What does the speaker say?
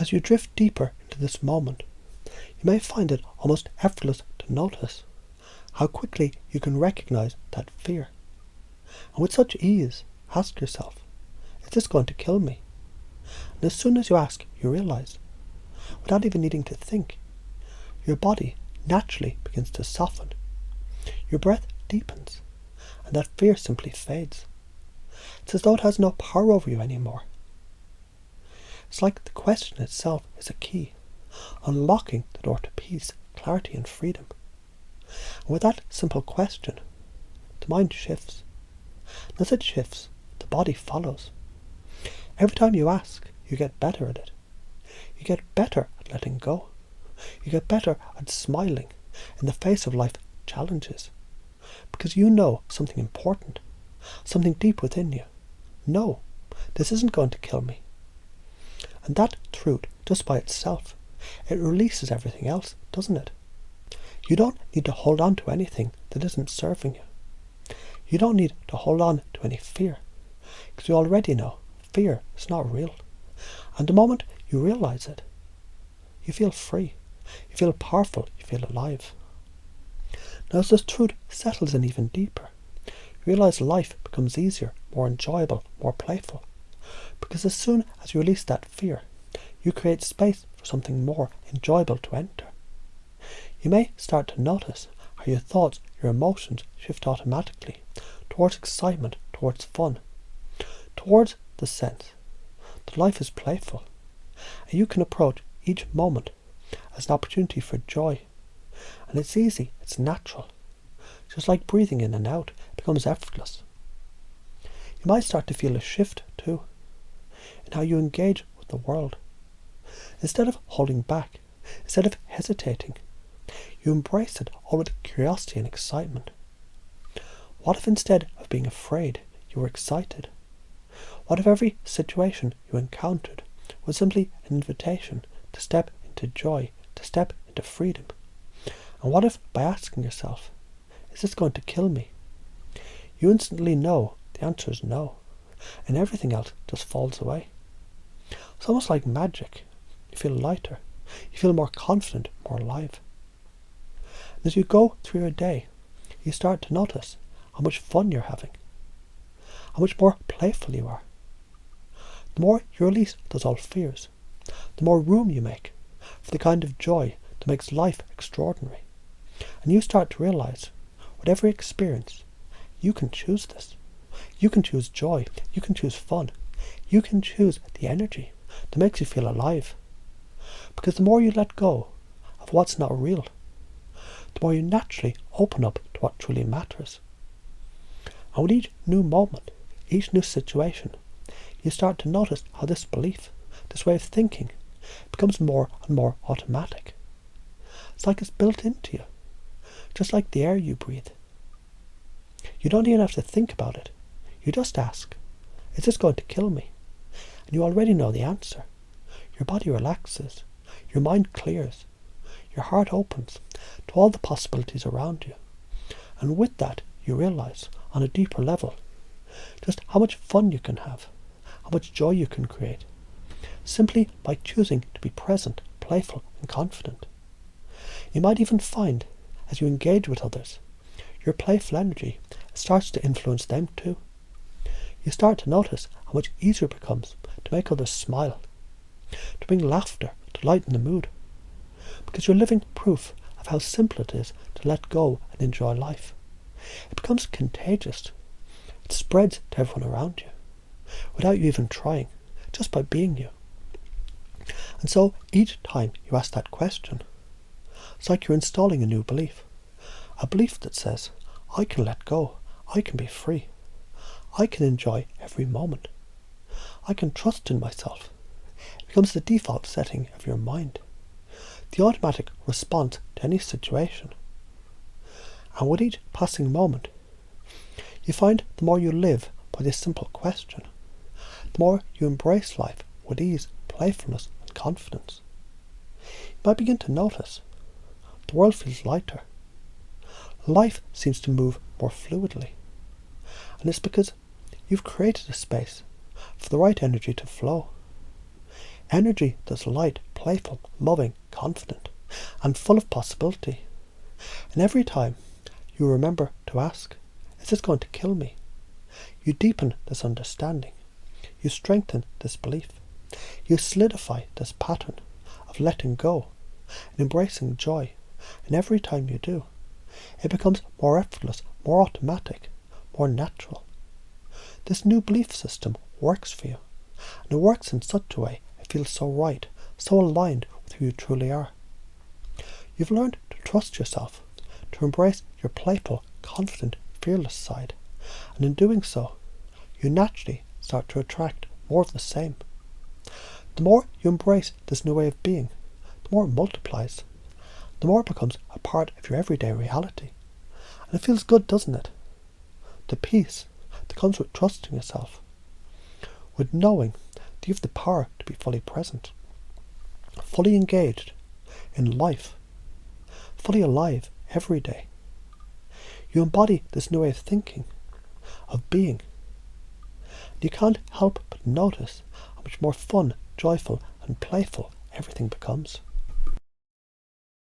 As you drift deeper into this moment, you may find it almost effortless to notice how quickly you can recognize that fear. And with such ease, ask yourself, is this going to kill me? And as soon as you ask, you realize, without even needing to think, your body naturally begins to soften. Your breath deepens, and that fear simply fades. It's as though it has no power over you anymore. It's like the question itself is a key, unlocking the door to peace, clarity and freedom. And with that simple question, the mind shifts. And as it shifts, the body follows. Every time you ask, you get better at it. You get better at letting go. You get better at smiling in the face of life challenges. Because you know something important, something deep within you. No, this isn't going to kill me. And that truth, just by itself, it releases everything else, doesn't it? You don't need to hold on to anything that isn't serving you. You don't need to hold on to any fear, because you already know fear is not real. And the moment you realize it, you feel free, you feel powerful, you feel alive. Now as this truth settles in even deeper, you realize life becomes easier, more enjoyable, more playful. Because as soon as you release that fear, you create space for something more enjoyable to enter. You may start to notice how your thoughts, your emotions shift automatically towards excitement, towards fun, towards the sense that life is playful, and you can approach each moment as an opportunity for joy. And it's easy, it's natural. Just like breathing in and out, it becomes effortless. You might start to feel a shift too in how you engage with the world. Instead of holding back, instead of hesitating, you embrace it all with curiosity and excitement. What if instead of being afraid, you were excited? What if every situation you encountered was simply an invitation to step into joy, to step into freedom? And what if, by asking yourself, is this going to kill me? You instantly know the answer is no, and everything else just falls away. It's almost like magic. You feel lighter, you feel more confident, more alive. And as you go through your day, you start to notice how much fun you're having, how much more playful you are. The more you release those old fears, the more room you make for the kind of joy that makes life extraordinary. And you start to realize, with every experience, you can choose this. You can choose joy, you can choose fun, you can choose the energy that makes you feel alive. Because the more you let go of what's not real, the more you naturally open up to what truly matters. And with each new moment, each new situation, you start to notice how this belief, this way of thinking, becomes more and more automatic. It's like it's built into you, just like the air you breathe. You don't even have to think about it. You just ask, is this going to kill me? And you already know the answer. Your body relaxes, your mind clears, your heart opens to all the possibilities around you. And with that, you realize, on a deeper level, just how much fun you can have, how much joy you can create, simply by choosing to be present, playful and confident. You might even find, as you engage with others, your playful energy starts to influence them too. You start to notice how much easier it becomes to make others smile, to bring laughter, to lighten the mood, because you're living proof of how simple it is to let go and enjoy life. It becomes contagious. It spreads to everyone around you, without you even trying, just by being you. And so each time you ask that question, it's like you're installing a new belief. A belief that says, I can let go, I can be free, I can enjoy every moment, I can trust in myself. It becomes the default setting of your mind, the automatic response to any situation. And with each passing moment, you find the more you live by this simple question, the more you embrace life with ease, playfulness and confidence. You might begin to notice the world feels lighter. Life seems to move more fluidly. And it's because you've created a space for the right energy to flow. Energy that's light, playful, loving, confident, and full of possibility. And every time you remember to ask, is this going to kill me? You deepen this understanding. You strengthen this belief. You solidify this pattern of letting go and embracing joy. And every time you do, it becomes more effortless, more automatic, more natural. This new belief system works for you. And it works in such a way it feels so right, so aligned with who you truly are. You've learned to trust yourself, to embrace your playful, confident, fearless side. And in doing so, you naturally start to attract more of the same. The more you embrace this new way of being, the more it multiplies. The more it becomes a part of your everyday reality. And it feels good, doesn't it? The peace that comes with trusting yourself, with knowing that you have the power to be fully present, fully engaged in life, fully alive every day. You embody this new way of thinking, of being. You can't help but notice how much more fun, joyful, and playful everything becomes.